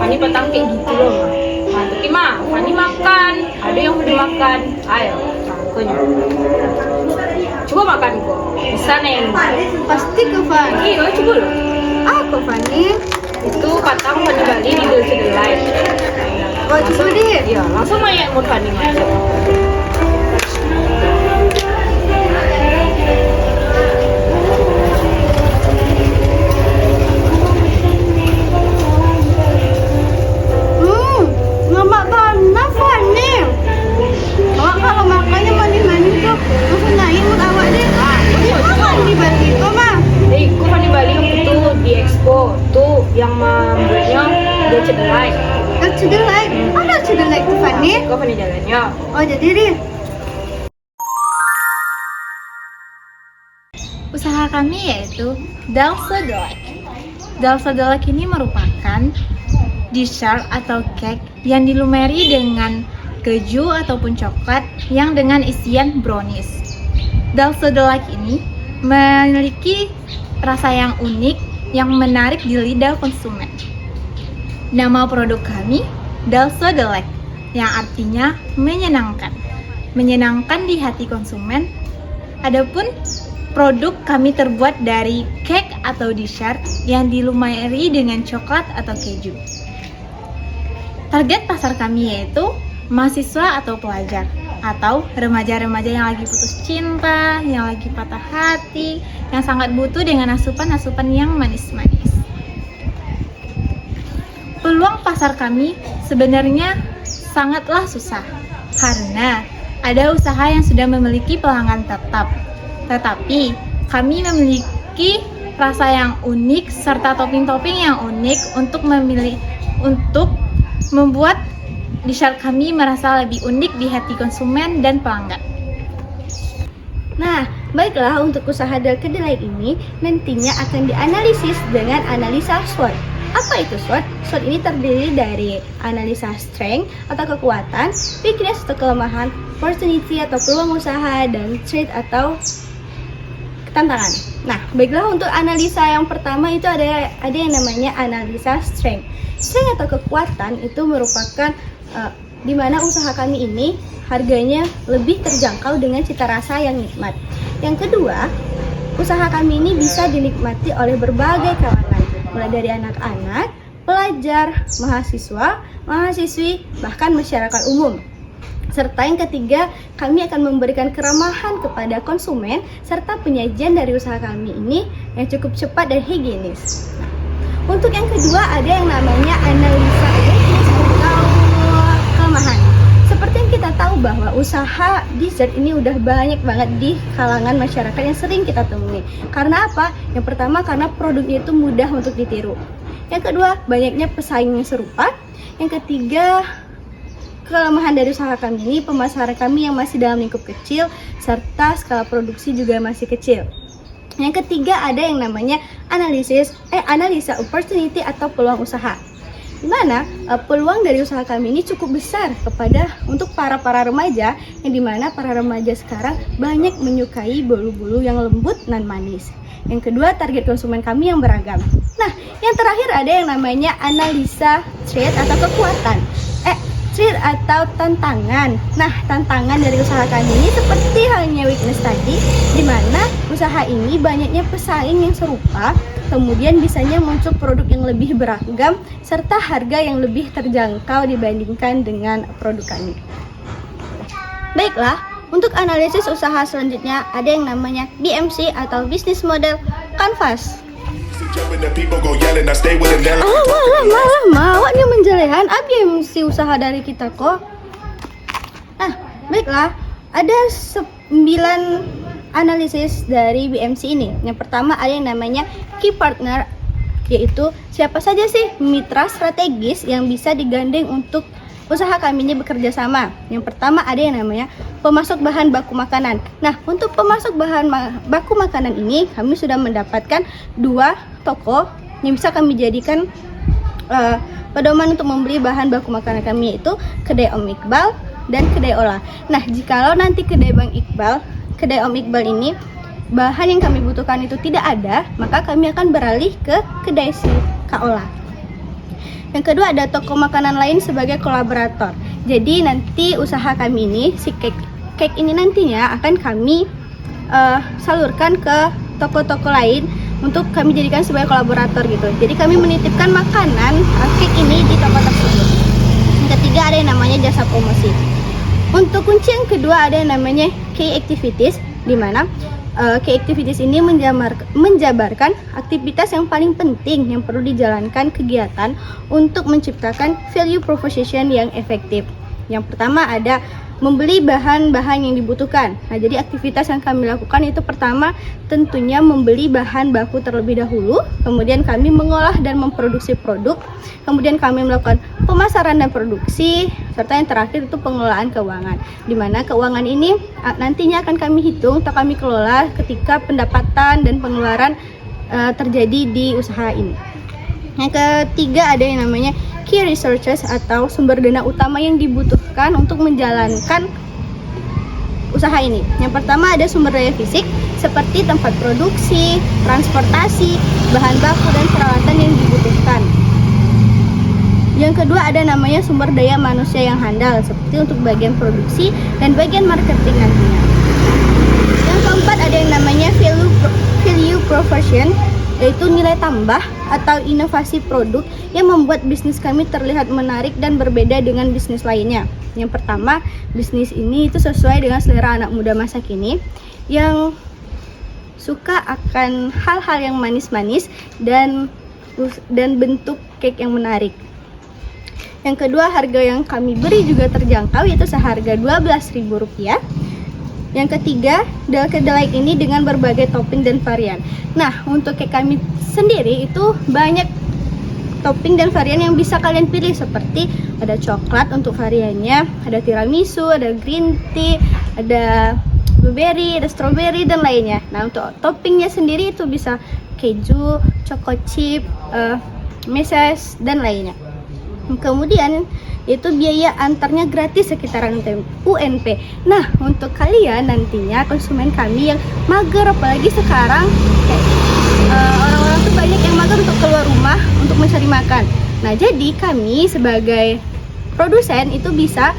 Fani petang kayak gitu loh. Nah, tapi Fani makan. Ada yang udah makan. Ayo, cangkunya. Coba makan kok. Bisa neng. Pasti ke Fani. Iya, coba loh. Apa Fani? Itu patang Fani Bali di Dolce Delight. Oh, coba deh. Iya, langsung aja mau Fani masuk. Lama banget Fani. Awak kalau makannya manis-manis tuh langsung naik mood awak deh. Makan di Bali tuh mah. Kok Fani Bali yang itu di Expo tuh yang membuatnya Dolce Delight. Dolce Delight. Oh, Dolce Delight tuh Fani. Kok Fani jalannya? Oh, jadi deh. Usaha kami yaitu Dolce Delight. Dolce Delight ini merupakan dessert atau cake yang dilumuri dengan keju ataupun coklat yang dengan isian brownies. Dolce Delight ini memiliki rasa yang unik yang menarik di lidah konsumen. Nama produk kami Dolce Delight yang artinya menyenangkan. Menyenangkan di hati konsumen. Adapun produk kami terbuat dari cake atau dessert yang dilumuri dengan coklat atau keju. Target pasar kami yaitu mahasiswa atau pelajar atau remaja-remaja yang lagi putus cinta, yang lagi patah hati, yang sangat butuh dengan asupan-asupan yang manis-manis. Peluang pasar kami sebenarnya sangatlah susah karena ada usaha yang sudah memiliki pelanggan tetap. Tetapi kami memiliki rasa yang unik serta topping-topping yang unik untuk membuat dessert kami merasa lebih unik di hati konsumen dan pelanggan. Nah, baiklah untuk usaha Dolce Delight ini nantinya akan dianalisis dengan analisa SWOT. Apa itu SWOT? SWOT ini terdiri dari analisa strength atau kekuatan, weakness atau kelemahan, opportunity atau peluang usaha, dan threat atau tantangan. Nah, baiklah untuk analisa yang pertama itu ada yang namanya analisa strength. Strength atau kekuatan itu merupakan di mana usaha kami ini harganya lebih terjangkau dengan cita rasa yang nikmat. Yang kedua, usaha kami ini bisa dinikmati oleh berbagai kalangan, mulai dari anak-anak, pelajar, mahasiswa, mahasiswi, bahkan masyarakat umum. Serta yang ketiga, kami akan memberikan keramahan kepada konsumen serta penyajian dari usaha kami ini yang cukup cepat dan higienis. Nah, untuk yang kedua ada yang namanya analisa weakness atau kelemahan. Seperti yang kita tahu bahwa usaha dessert ini udah banyak banget di kalangan masyarakat yang sering kita temui. Karena apa? Yang pertama karena produknya itu mudah untuk ditiru. Yang kedua, banyaknya pesaing yang serupa. Yang ketiga, kelemahan dari usaha kami ini, pemasaran kami yang masih dalam lingkup kecil, serta skala produksi juga masih kecil. Yang ketiga ada yang namanya analisa opportunity atau peluang usaha. Di mana peluang dari usaha kami ini cukup besar untuk para remaja, yang dimana para remaja sekarang banyak menyukai bolu-bolu yang lembut dan manis. Yang kedua, target konsumen kami yang beragam. Nah, yang terakhir ada yang namanya analisa threat atau kekuatan. Threat atau tantangan. Nah, tantangan dari usaha kami ini seperti halnya weakness tadi, di mana usaha ini banyaknya pesaing yang serupa, kemudian bisanya muncul produk yang lebih beragam, serta harga yang lebih terjangkau dibandingkan dengan produk kami. Baiklah, untuk analisis usaha selanjutnya ada yang namanya BMC atau Business Model Canvas. Awaknya menjelehan BMC usaha dari kita kok. Nah, baiklah, ada 9 analisis dari BMC ini. Yang pertama ada yang namanya Key Partner, yaitu siapa saja sih mitra strategis yang bisa digandeng untuk usaha kami ini bekerja sama. Yang pertama ada yang namanya pemasok bahan baku makanan. Nah, untuk pemasok bahan baku makanan ini kami sudah mendapatkan 2 toko yang bisa kami jadikan pedoman untuk membeli bahan baku makanan kami, yaitu kedai Om Iqbal dan kedai Olah. Nah, jikalau nanti kedai Om Iqbal ini bahan yang kami butuhkan itu tidak ada, maka kami akan beralih ke kedai si Kak Olah. Yang kedua ada toko makanan lain sebagai kolaborator. Jadi nanti usaha kami ini, si cake ini nantinya akan kami salurkan ke toko-toko lain untuk kami jadikan sebagai kolaborator gitu. Jadi kami menitipkan makanan cake ini di toko tersebut. Yang ketiga ada yang namanya jasa promosi. Untuk kunci yang kedua ada yang namanya key activities, di mana key activities ini menjabarkan aktivitas yang paling penting yang perlu dijalankan kegiatan untuk menciptakan value proposition yang efektif. Yang pertama ada membeli bahan-bahan yang dibutuhkan. Nah, jadi aktivitas yang kami lakukan itu pertama tentunya membeli bahan baku terlebih dahulu, kemudian kami mengolah dan memproduksi produk, kemudian kami melakukan pemasaran dan produksi, serta yang terakhir itu pengelolaan keuangan. Di mana keuangan ini nantinya akan kami hitung atau kami kelola ketika pendapatan dan pengeluaran terjadi di usaha ini. Yang ketiga ada yang namanya key resources atau sumber dana utama yang dibutuhkan untuk menjalankan usaha ini. Yang pertama ada sumber daya fisik seperti tempat produksi, transportasi, bahan baku dan peralatan yang dibutuhkan. Yang kedua ada namanya sumber daya manusia yang handal seperti untuk bagian produksi dan bagian marketing nantinya. Yang keempat ada yang namanya value proposition, yaitu nilai tambah atau inovasi produk yang membuat bisnis kami terlihat menarik dan berbeda dengan bisnis lainnya. Yang pertama, bisnis ini itu sesuai dengan selera anak muda masa kini yang suka akan hal-hal yang manis-manis dan bentuk cake yang menarik. Yang kedua, harga yang kami beri juga terjangkau, yaitu seharga Rp12.000. Yang ketiga, kedelai ini dengan berbagai topping dan varian. Nah, untuk cake kami sendiri itu banyak topping dan varian yang bisa kalian pilih, seperti ada coklat untuk variannya, ada tiramisu, ada green tea, ada blueberry, ada strawberry dan lainnya. Nah, untuk toppingnya sendiri itu bisa keju, choco chip, meses dan lainnya. Kemudian itu biaya antarnya gratis sekitaran UNP. Nah, untuk kalian nantinya konsumen kami yang mager, apalagi sekarang orang-orang tuh banyak yang mager untuk keluar rumah untuk mencari makan. Nah, jadi kami sebagai produsen itu bisa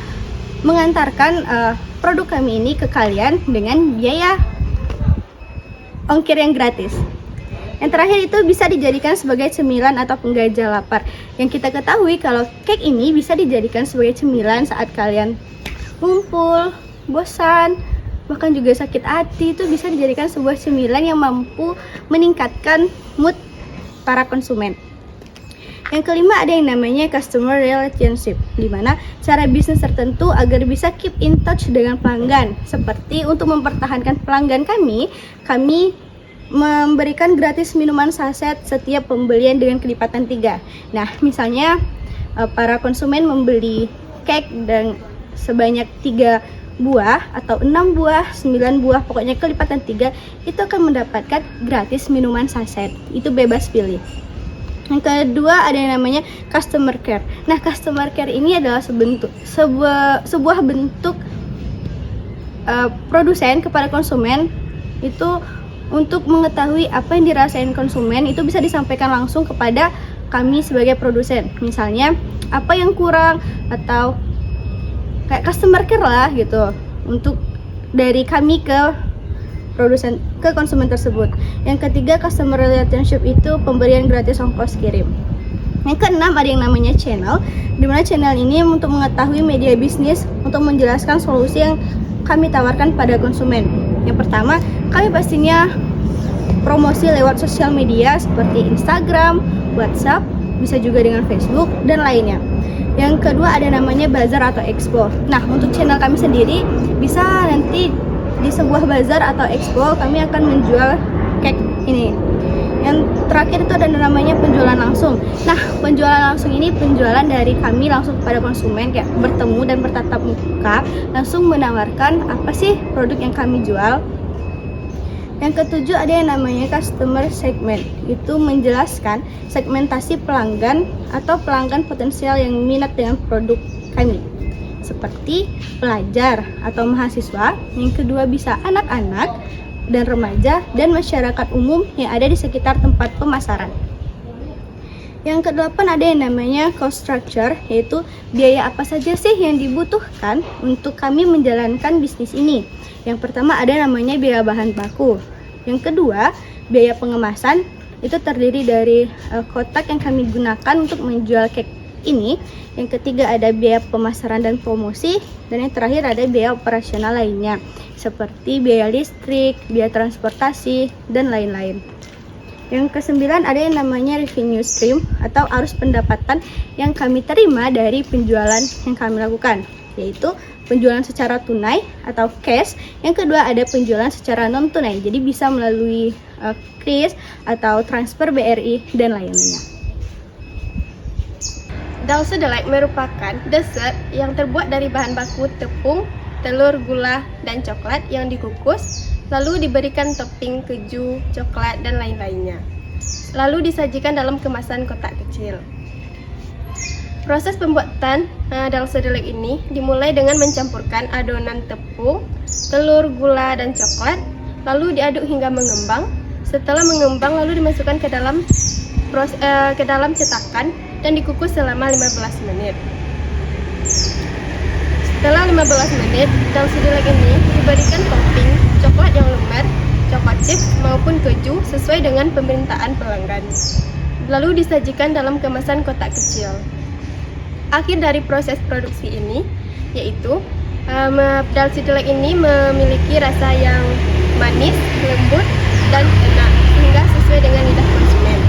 mengantarkan produk kami ini ke kalian dengan biaya ongkir yang gratis. Yang terakhir itu bisa dijadikan sebagai cemilan atau penggajah lapar. Yang kita ketahui kalau cake ini bisa dijadikan sebagai cemilan saat kalian ngumpul, bosan, bahkan juga sakit hati, itu bisa dijadikan sebuah cemilan yang mampu meningkatkan mood para konsumen. Yang kelima ada yang namanya customer relationship, di mana cara bisnis tertentu agar bisa keep in touch dengan pelanggan. Seperti untuk mempertahankan pelanggan kami memberikan gratis minuman saset setiap pembelian dengan kelipatan 3. Nah, misalnya para konsumen membeli cake dan sebanyak 3 buah atau 6 buah, 9 buah, pokoknya kelipatan 3, itu akan mendapatkan gratis minuman saset. Itu bebas pilih. Yang kedua ada yang namanya customer care. Nah, customer care ini adalah sebuah bentuk produsen kepada konsumen itu untuk mengetahui apa yang dirasain konsumen, itu bisa disampaikan langsung kepada kami sebagai produsen. Misalnya apa yang kurang atau kayak customer care lah gitu, untuk dari kami ke produsen ke konsumen tersebut. Yang ketiga, customer relationship itu pemberian gratis ongkos kirim. Yang keenam ada yang namanya channel, di mana channel ini untuk mengetahui media bisnis untuk menjelaskan solusi yang kami tawarkan pada konsumen. Yang pertama, kami pastinya promosi lewat sosial media seperti Instagram, WhatsApp, bisa juga dengan Facebook dan lainnya. Yang kedua ada namanya bazar atau expo. Nah, untuk channel kami sendiri bisa nanti di sebuah bazar atau expo kami akan menjual cake ini. Yang terakhir itu ada namanya penjualan langsung. Nah, penjualan langsung ini penjualan dari kami langsung kepada konsumen, kayak bertemu dan bertatap muka, langsung menawarkan apa sih produk yang kami jual. Yang ketujuh ada yang namanya customer segment. Itu menjelaskan segmentasi pelanggan atau pelanggan potensial yang minat dengan produk kami, seperti pelajar atau mahasiswa. Yang kedua bisa anak-anak dan remaja dan masyarakat umum yang ada di sekitar tempat pemasaran. Yang kedelapan ada yang namanya cost structure, yaitu biaya apa saja sih yang dibutuhkan untuk kami menjalankan bisnis ini. Yang pertama ada namanya biaya bahan baku. Yang kedua, biaya pengemasan, itu terdiri dari kotak yang kami gunakan untuk menjual cake ini. Yang ketiga ada biaya pemasaran dan promosi, dan yang terakhir ada biaya operasional lainnya seperti biaya listrik, biaya transportasi, dan lain-lain. Yang kesembilan ada yang namanya revenue stream atau arus pendapatan yang kami terima dari penjualan yang kami lakukan, yaitu penjualan secara tunai atau cash. Yang kedua ada penjualan secara non tunai, jadi bisa melalui kris atau transfer BRI dan lain-lainnya. Dalse Delight merupakan dessert yang terbuat dari bahan baku tepung, telur, gula, dan coklat yang dikukus, lalu diberikan topping keju, coklat, dan lain-lainnya. Lalu disajikan dalam kemasan kotak kecil. Proses pembuatan Dalse Delight ini dimulai dengan mencampurkan adonan tepung, telur, gula, dan coklat, lalu diaduk hingga mengembang. Setelah mengembang, lalu dimasukkan ke dalam cetakan dan dikukus selama 15 menit. Setelah 15 menit, Dalse Delight ini diberikan topping coklat yang lumer, coklat chip maupun keju sesuai dengan permintaan pelanggan. Lalu disajikan dalam kemasan kotak kecil. Akhir dari proses produksi ini yaitu Dalse Delight ini memiliki rasa yang manis, lembut, dan enak sehingga sesuai dengan lidah konsumen.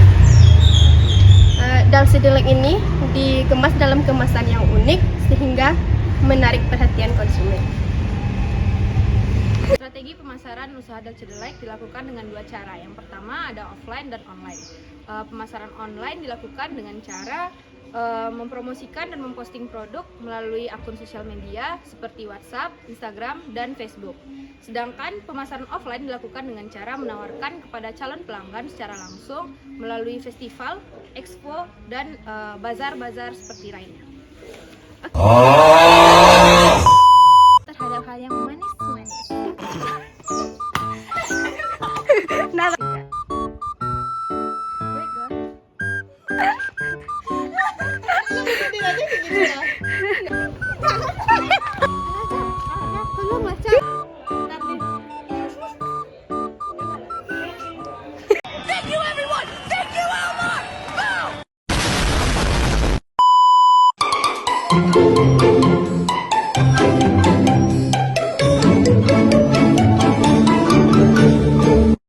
Dalse Delight ini dikemas dalam kemasan yang unik sehingga menarik perhatian konsumen. Strategi pemasaran usaha Dalse Delight dilakukan dengan dua cara. Yang pertama ada offline dan online. Pemasaran online dilakukan dengan cara mempromosikan dan memposting produk melalui akun sosial media seperti WhatsApp, Instagram, dan Facebook. Sedangkan pemasaran offline dilakukan dengan cara menawarkan kepada calon pelanggan secara langsung melalui festival, expo, dan bazar-bazar seperti lainnya. Terhadap hal yang manis-manis. Thank you.